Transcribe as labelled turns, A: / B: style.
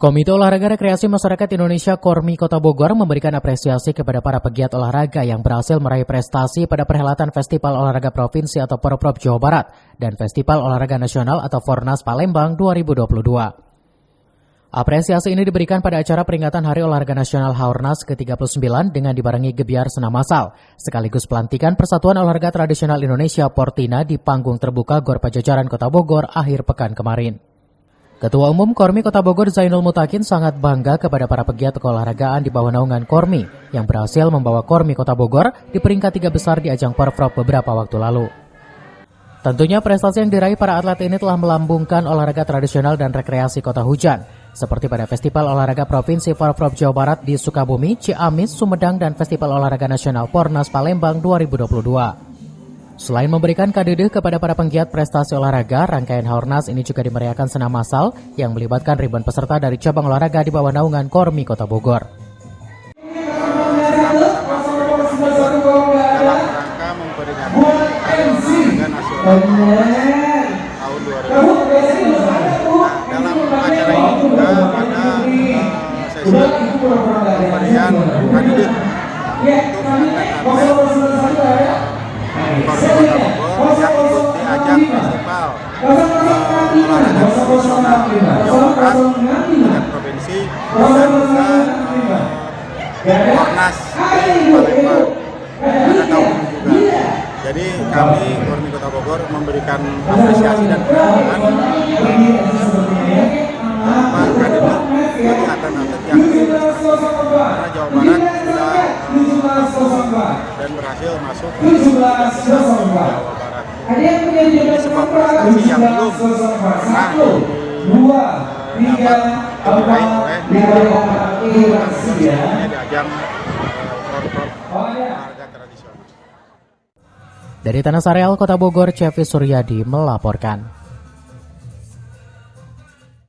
A: Komite Olahraga Rekreasi Masyarakat Indonesia Kormi Kota Bogor memberikan apresiasi kepada para pegiat olahraga yang berhasil meraih prestasi pada perhelatan Festival Olahraga Provinsi atau Porprov Jawa Barat dan Festival Olahraga Nasional atau Fornas Palembang 2022. Apresiasi ini diberikan pada acara peringatan Hari Olahraga Nasional Haornas ke-39 dengan dibarengi gebiar senam massal, sekaligus pelantikan Persatuan Olahraga Tradisional Indonesia Portina di panggung terbuka Gor Pajajaran Kota Bogor akhir pekan kemarin. Ketua Umum Kormi Kota Bogor Zainul Mutakin sangat bangga kepada para pegiat keolahragaan di bawah naungan Kormi yang berhasil membawa Kormi Kota Bogor di peringkat 3 besar di ajang Porprov beberapa waktu lalu. Tentunya prestasi yang diraih para atlet ini telah melambungkan olahraga tradisional dan rekreasi kota hujan, seperti pada Festival Olahraga Provinsi Porprov Jawa Barat di Sukabumi, Ciamis, Sumedang, dan Festival Olahraga Nasional Fornas Palembang 2022. Selain memberikan kadedeh kepada para penggiat prestasi olahraga, rangkaian Haornas ini juga dimeriahkan senam massal yang melibatkan ribuan peserta dari cabang olahraga di bawah naungan Kormi Kota Bogor.
B: Dalam rangka memperingati Hari Olahraga Nasional tahun 2020. Dalam acara ini juga ada sesi pemberian kadedeh untuk atlet-atlet Kormi Kota Bogor yang ikut di ajang Festival Olahraga Nasional Jawa Barat tingkat provinsi dan juga Fornas Palembang pada tahun ini juga. Jadi kami Kormi Kota Bogor memberikan apresiasi dan penghargaan kadedeh bagi atlet-atlet yang karena Jawa Barat sudah dan berhasil masuk ke Jawa Barat. Ini sebuah prestasi yang belum pernah dapat diraih oleh sebelumnya di ajang Porprov olahraga tradisional.
A: Dari Tanah Sareal, Kota Bogor, Cevi Suryadi melaporkan.